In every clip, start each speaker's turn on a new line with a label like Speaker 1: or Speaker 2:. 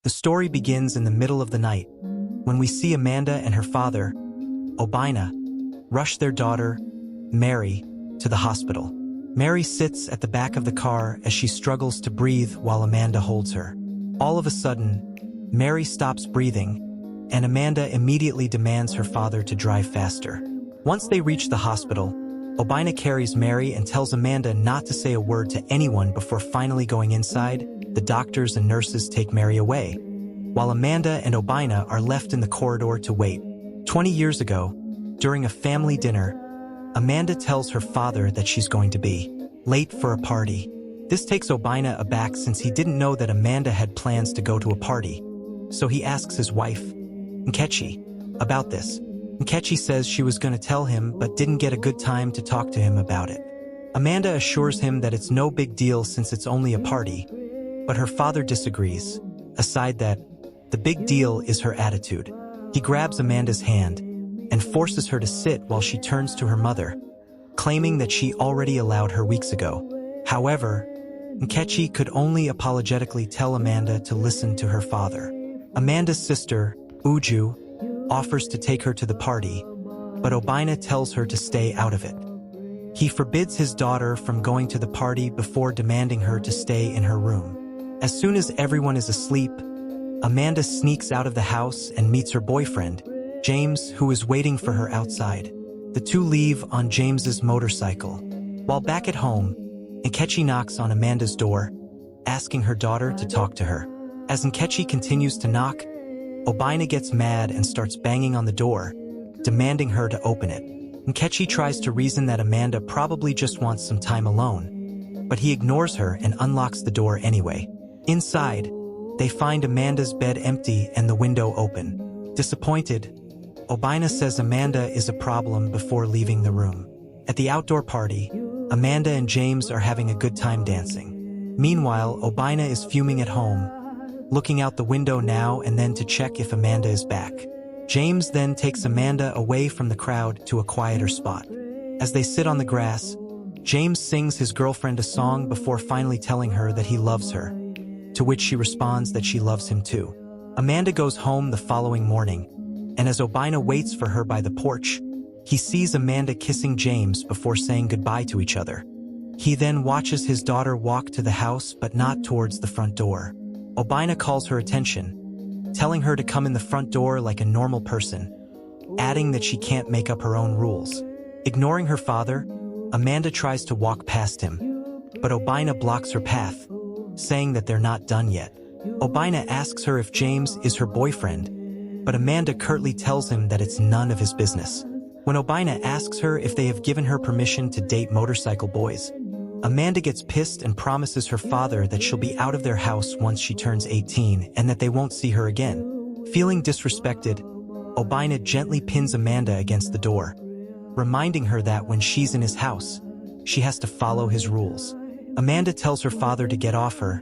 Speaker 1: The story begins in the middle of the night, when we see Amanda and her father, Obina, rush their daughter, Mary, to the hospital. Mary sits at the back of the car as she struggles to breathe while Amanda holds her. All of a sudden, Mary stops breathing, and Amanda immediately demands her father to drive faster. Once they reach the hospital, Obina carries Mary and tells Amanda not to say a word to anyone before finally going inside. The doctors and nurses take Mary away, while Amanda and Obina are left in the corridor to wait. 20 years ago, during a family dinner, Amanda tells her father that she's going to be late for a party. This takes Obina aback since he didn't know that Amanda had plans to go to a party. So he asks his wife, Nkechi, about this. Nkechi says she was going to tell him but didn't get a good time to talk to him about it. Amanda assures him that it's no big deal since it's only a party, but her father disagrees. Aside that, the big deal is her attitude. He grabs Amanda's hand and forces her to sit while she turns to her mother, claiming that she already allowed her weeks ago. However, Nkechi could only apologetically tell Amanda to listen to her father. Amanda's sister, Uju, offers to take her to the party, but Obina tells her to stay out of it. He forbids his daughter from going to the party before demanding her to stay in her room. As soon as everyone is asleep, Amanda sneaks out of the house and meets her boyfriend, James, who is waiting for her outside. The two leave on James's motorcycle. While back at home, Nkechi knocks on Amanda's door, asking her daughter to talk to her. As Nkechi continues to knock, Obina gets mad and starts banging on the door, demanding her to open it. Nkechi tries to reason that Amanda probably just wants some time alone, but he ignores her and unlocks the door anyway. Inside, they find Amanda's bed empty and the window open. Disappointed, Obina says Amanda is a problem before leaving the room. At the outdoor party, Amanda and James are having a good time dancing. Meanwhile, Obina is fuming at home, looking out the window now and then to check if Amanda is back. James then takes Amanda away from the crowd to a quieter spot. As they sit on the grass, James sings his girlfriend a song before finally telling her that he loves her, to which she responds that she loves him too. Amanda goes home the following morning, and as Obina waits for her by the porch, he sees Amanda kissing James before saying goodbye to each other. He then watches his daughter walk to the house but not towards the front door. Obina calls her attention, telling her to come in the front door like a normal person, adding that she can't make up her own rules. Ignoring her father, Amanda tries to walk past him, but Obina blocks her path, saying that they're not done yet. Obina asks her if James is her boyfriend, but Amanda curtly tells him that it's none of his business. When Obina asks her if they have given her permission to date motorcycle boys, Amanda gets pissed and promises her father that she'll be out of their house once she turns 18 and that they won't see her again. Feeling disrespected, Obina gently pins Amanda against the door, reminding her that when she's in his house, she has to follow his rules. Amanda tells her father to get off her,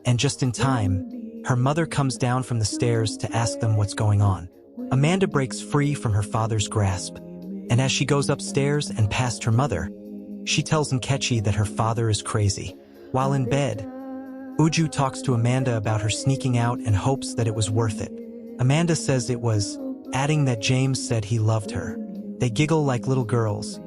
Speaker 1: and just in time, her mother comes down from the stairs to ask them what's going on. Amanda breaks free from her father's grasp, and as she goes upstairs and past her mother, she tells Nkechi that her father is crazy. While in bed, Uju talks to Amanda about her sneaking out and hopes that it was worth it. Amanda says it was, adding that James said he loved her. They giggle like little girls,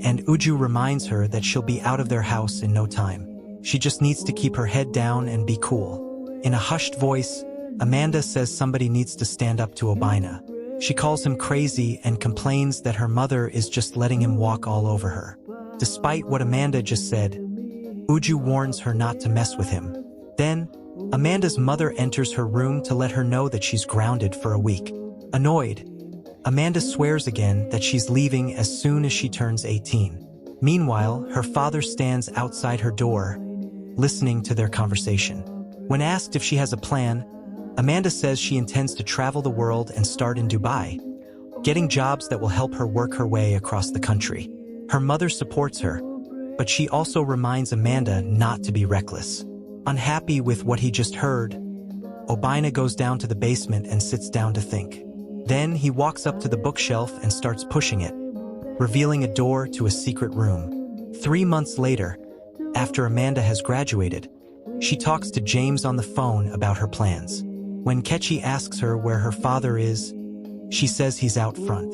Speaker 1: and Uju reminds her that she'll be out of their house in no time. She just needs to keep her head down and be cool. In a hushed voice, Amanda says somebody needs to stand up to Obina. She calls him crazy and complains that her mother is just letting him walk all over her. Despite what Amanda just said, Uju warns her not to mess with him. Then, Amanda's mother enters her room to let her know that she's grounded for a week. Annoyed, Amanda swears again that she's leaving as soon as she turns 18. Meanwhile, her father stands outside her door, listening to their conversation. When asked if she has a plan, Amanda says she intends to travel the world and start in Dubai, getting jobs that will help her work her way across the country. Her mother supports her, but she also reminds Amanda not to be reckless. Unhappy with what he just heard, Obina goes down to the basement and sits down to think. Then he walks up to the bookshelf and starts pushing it, revealing a door to a secret room. 3 months later, after Amanda has graduated, she talks to James on the phone about her plans. When Kechi asks her where her father is, she says he's out front.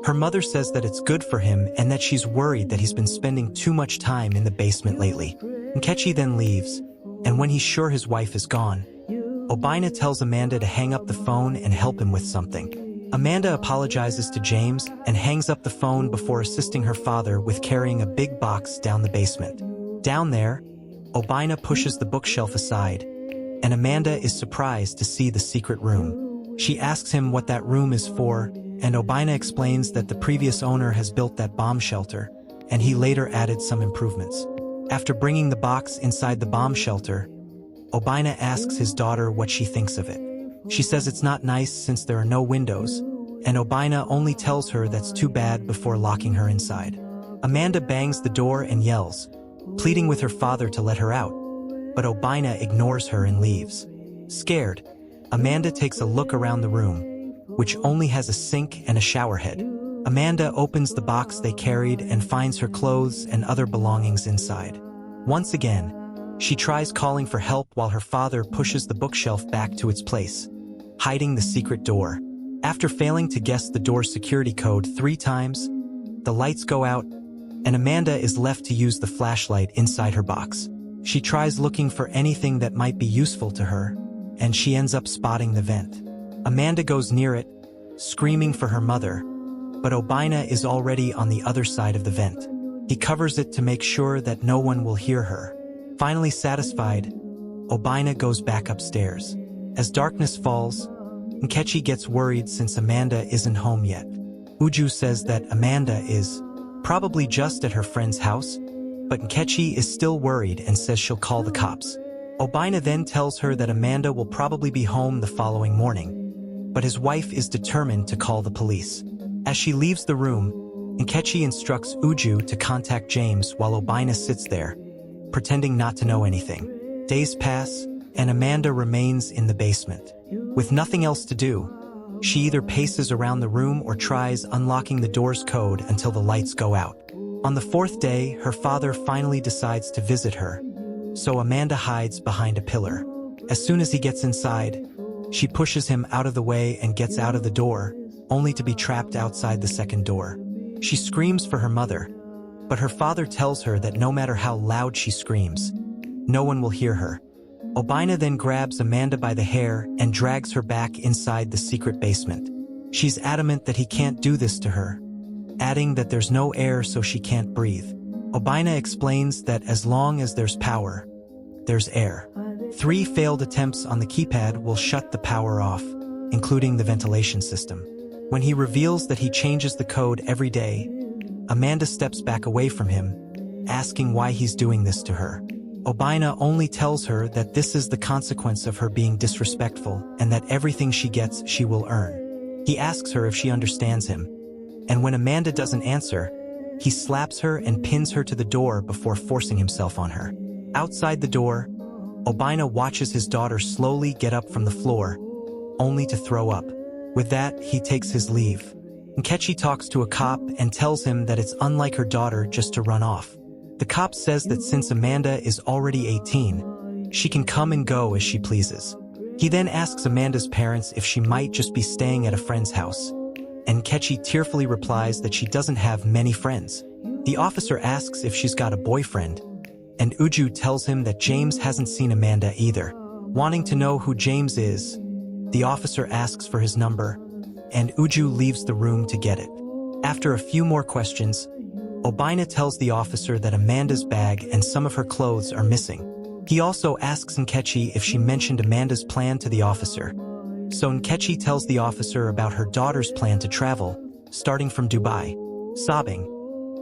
Speaker 1: Her mother says that it's good for him and that she's worried that he's been spending too much time in the basement lately. Nkechi then leaves, and when he's sure his wife is gone, Obina tells Amanda to hang up the phone and help him with something. Amanda apologizes to James and hangs up the phone before assisting her father with carrying a big box down the basement. Down there, Obina pushes the bookshelf aside, and Amanda is surprised to see the secret room. She asks him what that room is for, and Obina explains that the previous owner has built that bomb shelter, and he later added some improvements. After bringing the box inside the bomb shelter, Obina asks his daughter what she thinks of it. She says it's not nice since there are no windows, and Obina only tells her that's too bad before locking her inside. Amanda bangs the door and yells, pleading with her father to let her out, but Obina ignores her and leaves. Scared, Amanda takes a look around the room, which only has a sink and a shower head. Amanda opens the box they carried and finds her clothes and other belongings inside. Once again, she tries calling for help while her father pushes the bookshelf back to its place, hiding the secret door. After failing to guess the door's security code 3 times, the lights go out, and Amanda is left to use the flashlight inside her box. She tries looking for anything that might be useful to her, and she ends up spotting the vent. Amanda goes near it, screaming for her mother, but Obina is already on the other side of the vent. He covers it to make sure that no one will hear her. Finally satisfied, Obina goes back upstairs. As darkness falls, Nkechi gets worried since Amanda isn't home yet. Uju says that Amanda is probably just at her friend's house, but Nkechi is still worried and says she'll call the cops. Obina then tells her that Amanda will probably be home the following morning, but his wife is determined to call the police. As she leaves the room, Nkechi instructs Uju to contact James while Obina sits there, pretending not to know anything. Days pass, and Amanda remains in the basement. With nothing else to do, she either paces around the room or tries unlocking the door's code until the lights go out. On the 4th day, her father finally decides to visit her, so Amanda hides behind a pillar. As soon as he gets inside, she pushes him out of the way and gets out of the door, only to be trapped outside the second door. She screams for her mother, but her father tells her that no matter how loud she screams, no one will hear her. Obina then grabs Amanda by the hair and drags her back inside the secret basement. She's adamant that he can't do this to her, adding that there's no air so she can't breathe. Obina explains that as long as there's power, there's air. 3 failed attempts on the keypad will shut the power off, including the ventilation system. When he reveals that he changes the code every day, Amanda steps back away from him, asking why he's doing this to her. Obina only tells her that this is the consequence of her being disrespectful and that everything she gets she will earn. He asks her if she understands him, and when Amanda doesn't answer, he slaps her and pins her to the door before forcing himself on her. Outside the door, Obina watches his daughter slowly get up from the floor, only to throw up. With that, he takes his leave. Nkechi talks to a cop and tells him that it's unlike her daughter just to run off. The cop says that since Amanda is already 18, she can come and go as she pleases. He then asks Amanda's parents if she might just be staying at a friend's house, and Nkechi tearfully replies that she doesn't have many friends. The officer asks if she's got a boyfriend, and Uju tells him that James hasn't seen Amanda either. Wanting to know who James is, the officer asks for his number, and Uju leaves the room to get it. After a few more questions, Obina tells the officer that Amanda's bag and some of her clothes are missing. He also asks Nkechi if she mentioned Amanda's plan to the officer. So Nkechi tells the officer about her daughter's plan to travel, starting from Dubai. Sobbing,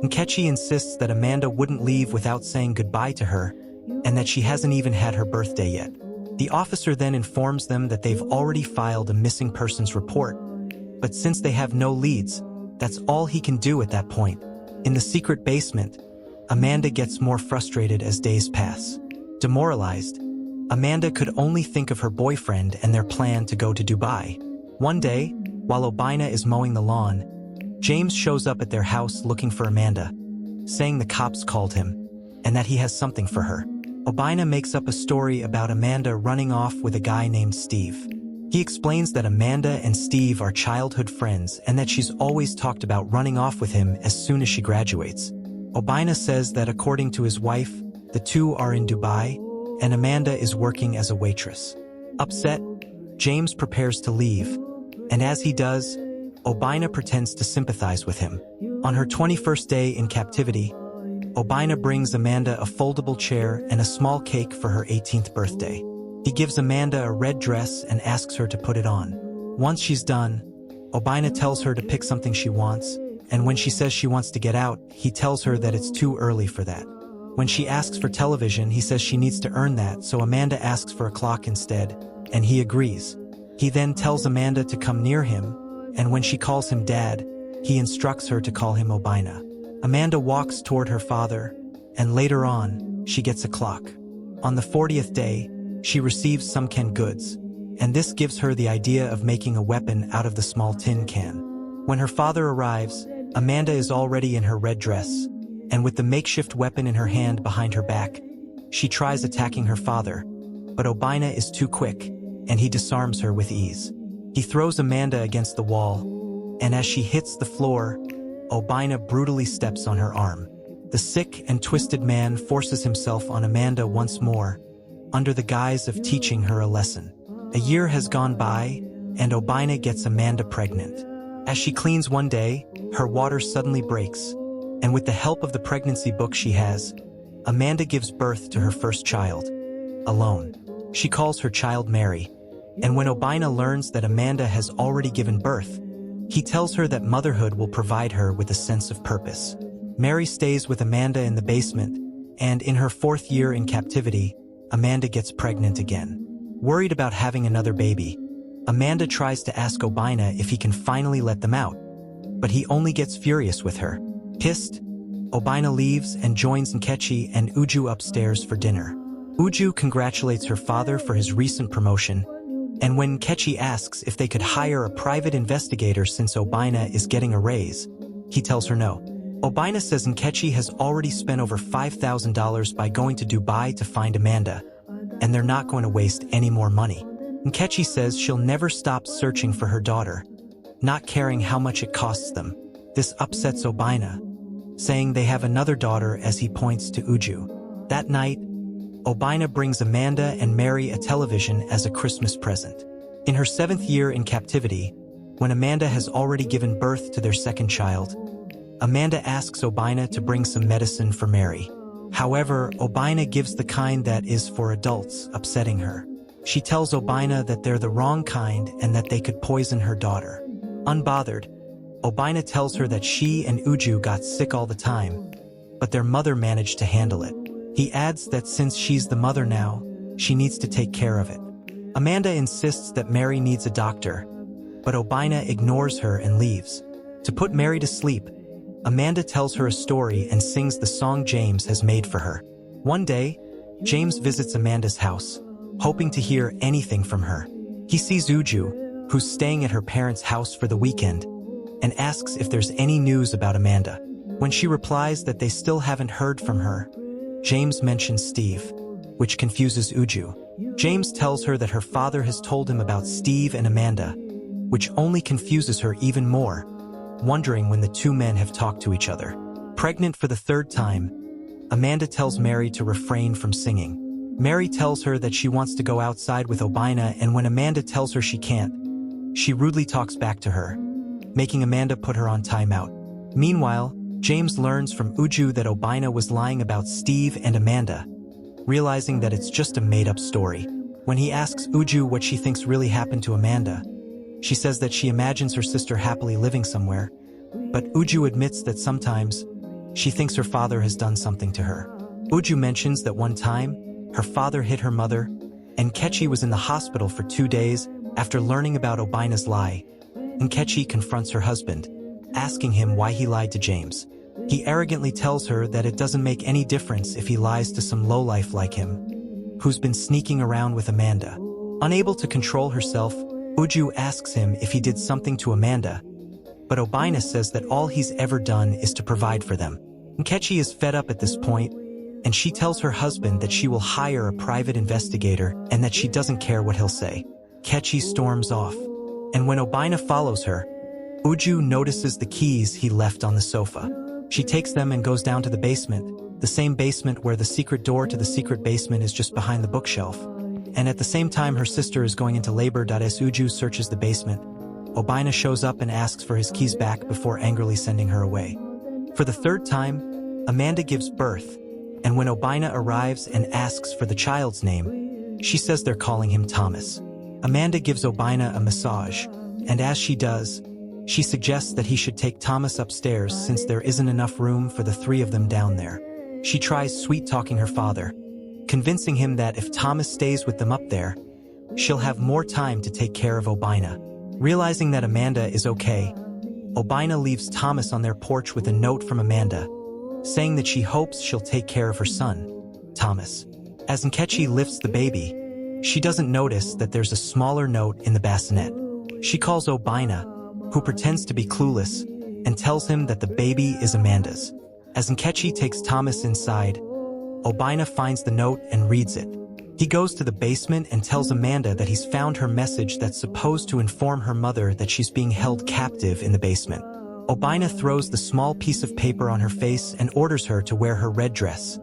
Speaker 1: Nkechi insists that Amanda wouldn't leave without saying goodbye to her, and that she hasn't even had her birthday yet. The officer then informs them that they've already filed a missing persons report, but since they have no leads, that's all he can do at that point. In the secret basement, Amanda gets more frustrated as days pass. Demoralized, Amanda could only think of her boyfriend and their plan to go to Dubai. One day, while Obina is mowing the lawn, James shows up at their house looking for Amanda, saying the cops called him, and that he has something for her. Obina makes up a story about Amanda running off with a guy named Steve. He explains that Amanda and Steve are childhood friends and that she's always talked about running off with him as soon as she graduates. Obina says that according to his wife, the two are in Dubai, and Amanda is working as a waitress. Upset, James prepares to leave, and as he does, Obina pretends to sympathize with him. On her 21st day in captivity, Obina brings Amanda a foldable chair and a small cake for her 18th birthday. He gives Amanda a red dress and asks her to put it on. Once she's done, Obina tells her to pick something she wants, and when she says she wants to get out, he tells her that it's too early for that. When she asks for television, he says she needs to earn that, so Amanda asks for a clock instead, and he agrees. He then tells Amanda to come near him, and when she calls him Dad, he instructs her to call him Obina. Amanda walks toward her father, and later on, she gets a clock. On the 40th day, she receives some canned goods, and this gives her the idea of making a weapon out of the small tin can. When her father arrives, Amanda is already in her red dress, and with the makeshift weapon in her hand behind her back, she tries attacking her father, but Obina is too quick, and he disarms her with ease. He throws Amanda against the wall, and as she hits the floor, Obina brutally steps on her arm. The sick and twisted man forces himself on Amanda once more, under the guise of teaching her a lesson. A year has gone by, and Obina gets Amanda pregnant. As she cleans one day, her water suddenly breaks, and with the help of the pregnancy book she has, Amanda gives birth to her first child, alone. She calls her child Mary, and when Obina learns that Amanda has already given birth, he tells her that motherhood will provide her with a sense of purpose. Mary stays with Amanda in the basement, and in her 4th year in captivity, Amanda gets pregnant again. Worried about having another baby, Amanda tries to ask Obina if he can finally let them out, but he only gets furious with her. Pissed, Obina leaves and joins Nkechi and Uju upstairs for dinner. Uju congratulates her father for his recent promotion, and when Nkechi asks if they could hire a private investigator since Obina is getting a raise, he tells her no. Obina says Nkechi has already spent over $5,000 by going to Dubai to find Amanda, and they're not going to waste any more money. Nkechi says she'll never stop searching for her daughter, not caring how much it costs them. This upsets Obina, saying they have another daughter as he points to Uju. That night, Obina brings Amanda and Mary a television as a Christmas present. In her 7th year in captivity, when Amanda has already given birth to their second child, Amanda asks Obina to bring some medicine for Mary. However, Obina gives the kind that is for adults, upsetting her. She tells Obina that they're the wrong kind and that they could poison her daughter. Unbothered, Obina tells her that she and Uju got sick all the time, but their mother managed to handle it. He adds that since she's the mother now, she needs to take care of it. Amanda insists that Mary needs a doctor, but Obina ignores her and leaves. To put Mary to sleep, Amanda tells her a story and sings the song James has made for her. One day, James visits Amanda's house, hoping to hear anything from her. He sees Uju, who's staying at her parents' house for the weekend, and asks if there's any news about Amanda. When she replies that they still haven't heard from her, James mentions Steve, which confuses Uju. James tells her that her father has told him about Steve and Amanda, which only confuses her even more, wondering when the two men have talked to each other. Pregnant for the 3rd time, Amanda tells Mary to refrain from singing. Mary tells her that she wants to go outside with Obina, and when Amanda tells her she can't, she rudely talks back to her, making Amanda put her on timeout. Meanwhile, James learns from Uju that Obina was lying about Steve and Amanda, realizing that it's just a made-up story. When he asks Uju what she thinks really happened to Amanda, she says that she imagines her sister happily living somewhere, but Uju admits that sometimes she thinks her father has done something to her. Uju mentions that one time, her father hit her mother, and Nkechi was in the hospital for 2 days after learning about Obina's lie. Nkechi confronts her husband, asking him why he lied to James. He arrogantly tells her that it doesn't make any difference if he lies to some lowlife like him, who's been sneaking around with Amanda. Unable to control herself, Uju asks him if he did something to Amanda, but Obina says that all he's ever done is to provide for them. Nkechi is fed up at this point, and she tells her husband that she will hire a private investigator and that she doesn't care what he'll say. Kechi storms off. And when Obina follows her, Uju notices the keys he left on the sofa. She takes them and goes down to the basement, the same basement where the secret door to the secret basement is just behind the bookshelf. And at the same time her sister is going into labor. As Uju searches the basement, Obina shows up and asks for his keys back before angrily sending her away. For the third time, Amanda gives birth, and when Obina arrives and asks for the child's name, she says they're calling him Thomas. Amanda gives Obina a massage, and as she does, she suggests that he should take Thomas upstairs since there isn't enough room for the three of them down there. She tries sweet-talking her father, convincing him that if Thomas stays with them up there, she'll have more time to take care of Obina. Realizing that Amanda is okay, Obina leaves Thomas on their porch with a note from Amanda, saying that she hopes she'll take care of her son, Thomas. As Nkechi lifts the baby, she doesn't notice that there's a smaller note in the bassinet. She calls Obina, who pretends to be clueless, and tells him that the baby is Amanda's. As Nkechi takes Thomas inside, Obina finds the note and reads it. He goes to the basement and tells Amanda that he's found her message that's supposed to inform her mother that she's being held captive in the basement. Obina throws the small piece of paper on her face and orders her to wear her red dress,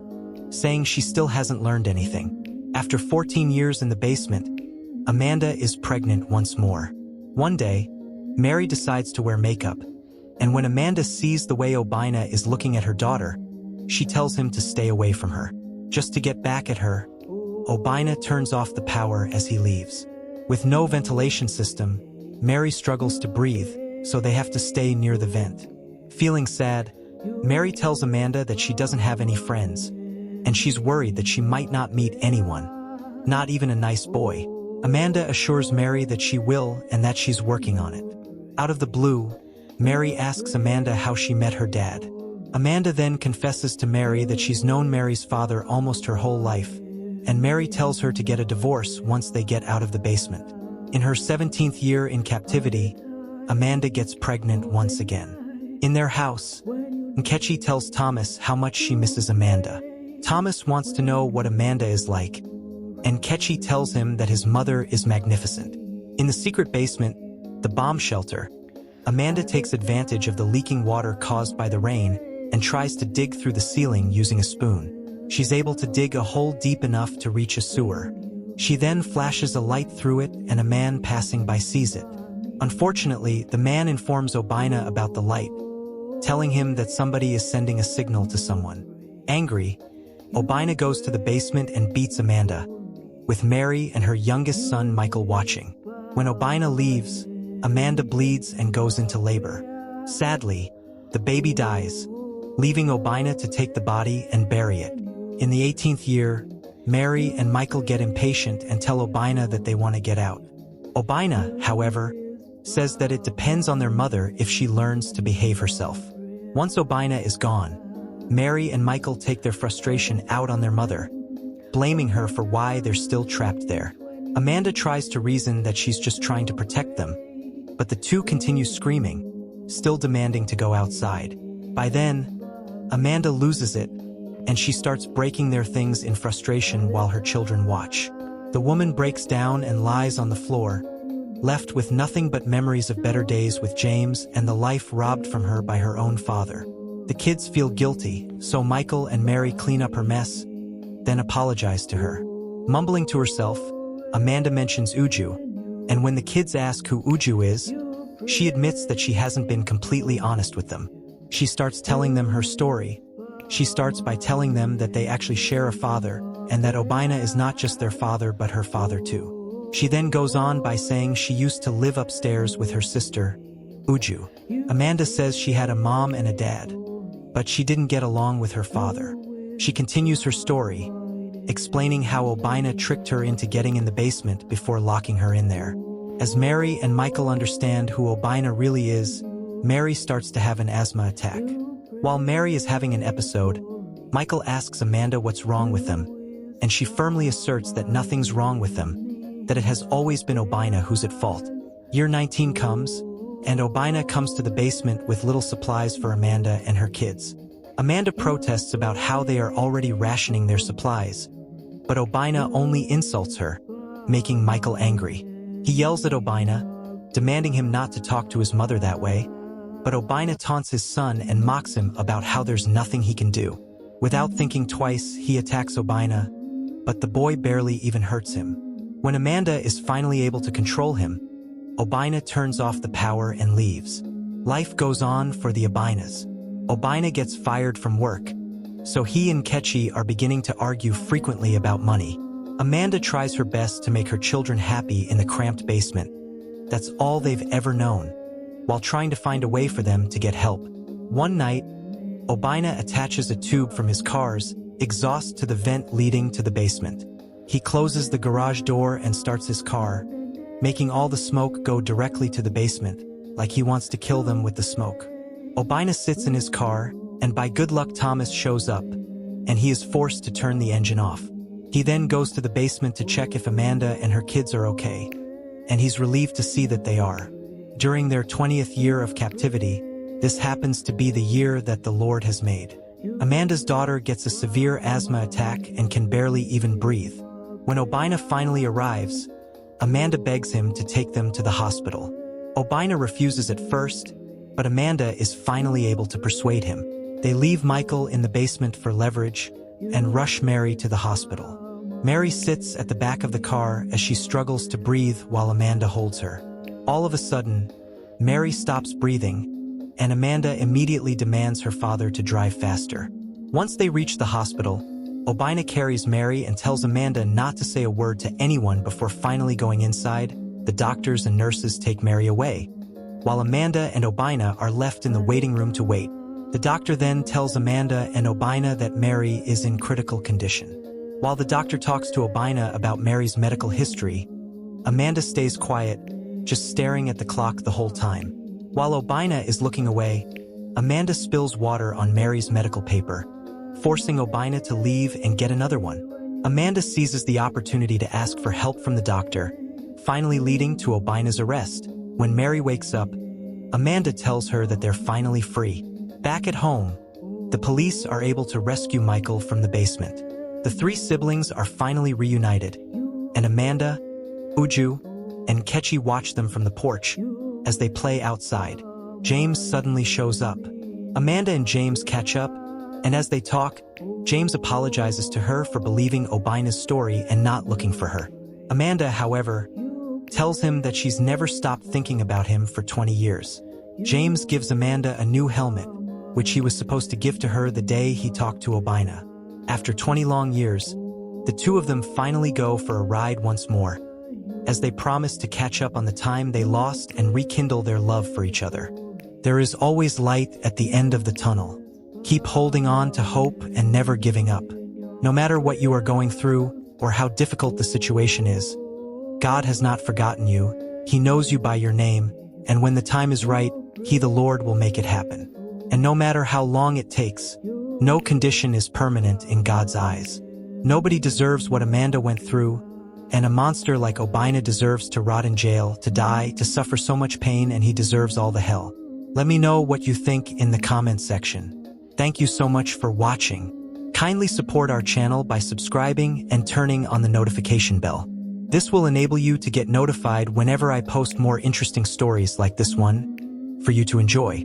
Speaker 1: saying she still hasn't learned anything. After 14 years in the basement, Amanda is pregnant once more. One day, Mary decides to wear makeup, and when Amanda sees the way Obina is looking at her daughter, she tells him to stay away from her. Just to get back at her, Obina turns off the power as he leaves. With no ventilation system, Mary struggles to breathe, so they have to stay near the vent. Feeling sad, Mary tells Amanda that she doesn't have any friends, and she's worried that she might not meet anyone, not even a nice boy. Amanda assures Mary that she will and that she's working on it. Out of the blue, Mary asks Amanda how she met her dad. Amanda then confesses to Mary that she's known Mary's father almost her whole life, and Mary tells her to get a divorce once they get out of the basement. In her 17th year in captivity, Amanda gets pregnant once again. In their house, Nkechi tells Thomas how much she misses Amanda. Thomas wants to know what Amanda is like, and Nkechi tells him that his mother is magnificent. In the secret basement, the bomb shelter, Amanda takes advantage of the leaking water caused by the rain and tries to dig through the ceiling using a spoon. She's able to dig a hole deep enough to reach a sewer. She then flashes a light through it and a man passing by sees it. Unfortunately, the man informs Obina about the light, telling him that somebody is sending a signal to someone. Angry, Obina goes to the basement and beats Amanda, with Mary and her youngest son Michael watching. When Obina leaves, Amanda bleeds and goes into labor. Sadly, the baby dies, leaving Obina to take the body and bury it. In the 18th year, Mary and Michael get impatient and tell Obina that they want to get out. Obina, however, says that it depends on their mother if she learns to behave herself. Once Obina is gone, Mary and Michael take their frustration out on their mother, blaming her for why they're still trapped there. Amanda tries to reason that she's just trying to protect them, but the two continue screaming, still demanding to go outside. By then, Amanda loses it, and she starts breaking their things in frustration while her children watch. The woman breaks down and lies on the floor, left with nothing but memories of better days with James and the life robbed from her by her own father. The kids feel guilty, so Michael and Mary clean up her mess, then apologize to her. Mumbling to herself, Amanda mentions Uju, and when the kids ask who Uju is, she admits that she hasn't been completely honest with them. She starts telling them her story. She starts by telling them that they actually share a father, and that Obina is not just their father but her father too. She then goes on by saying she used to live upstairs with her sister, Uju. Amanda says she had a mom and a dad, but she didn't get along with her father. She continues her story, explaining how Obina tricked her into getting in the basement before locking her in there. As Mary and Michael understand who Obina really is, Mary starts to have an asthma attack. While Mary is having an episode, Michael asks Amanda what's wrong with them, and she firmly asserts that nothing's wrong with them, that it has always been Obina who's at fault. Year 19 comes, and Obina comes to the basement with little supplies for Amanda and her kids. Amanda protests about how they are already rationing their supplies, but Obina only insults her, making Michael angry. He yells at Obina, demanding him not to talk to his mother that way, but Obina taunts his son and mocks him about how there's nothing he can do. Without thinking twice, he attacks Obina, but the boy barely even hurts him. When Amanda is finally able to control him, Obina turns off the power and leaves. Life goes on for the Obinas. Obina gets fired from work, so he and Kechi are beginning to argue frequently about money. Amanda tries her best to make her children happy in the cramped basement. That's all they've ever known, while trying to find a way for them to get help. One night, Obina attaches a tube from his car's exhaust to the vent leading to the basement. He closes the garage door and starts his car, making all the smoke go directly to the basement, like he wants to kill them with the smoke. Obina sits in his car, and by good luck Thomas shows up, and he is forced to turn the engine off. He then goes to the basement to check if Amanda and her kids are okay, and he's relieved to see that they are. During their 20th year of captivity, this happens to be the year that the Lord has made. Amanda's daughter gets a severe asthma attack and can barely even breathe. When Obina finally arrives, Amanda begs him to take them to the hospital. Obina refuses at first, but Amanda is finally able to persuade him. They leave Michael in the basement for leverage and rush Mary to the hospital. Mary sits at the back of the car as she struggles to breathe while Amanda holds her. All of a sudden, Mary stops breathing, and Amanda immediately demands her father to drive faster. Once they reach the hospital, Obina carries Mary and tells Amanda not to say a word to anyone before finally going inside. The doctors and nurses take Mary away, while Amanda and Obina are left in the waiting room to wait. The doctor then tells Amanda and Obina that Mary is in critical condition. While the doctor talks to Obina about Mary's medical history, Amanda stays quiet, just staring at the clock the whole time. While Obina is looking away, Amanda spills water on Mary's medical paper, forcing Obina to leave and get another one. Amanda seizes the opportunity to ask for help from the doctor, finally leading to Obina's arrest. When Mary wakes up, Amanda tells her that they're finally free. Back at home, the police are able to rescue Michael from the basement. The three siblings are finally reunited, and Amanda, Uju, and Kechi watch them from the porch as they play outside. James suddenly shows up. Amanda and James catch up, and as they talk, James apologizes to her for believing Obina's story and not looking for her. Amanda, however, tells him that she's never stopped thinking about him for 20 years. James gives Amanda a new helmet, which he was supposed to give to her the day he talked to Obina. After 20 long years, the two of them finally go for a ride once more, as they promise to catch up on the time they lost and rekindle their love for each other. There is always light at the end of the tunnel. Keep holding on to hope and never giving up. No matter what you are going through or how difficult the situation is, God has not forgotten you. He knows you by your name, and when the time is right, He, the Lord, will make it happen. And no matter how long it takes, no condition is permanent in God's eyes. Nobody deserves what Amanda went through, and a monster like Obina deserves to rot in jail, to die, to suffer so much pain, and he deserves all the hell. Let me know what you think in the comment section. Thank you so much for watching. Kindly support our channel by subscribing and turning on the notification bell. This will enable you to get notified whenever I post more interesting stories like this one for you to enjoy.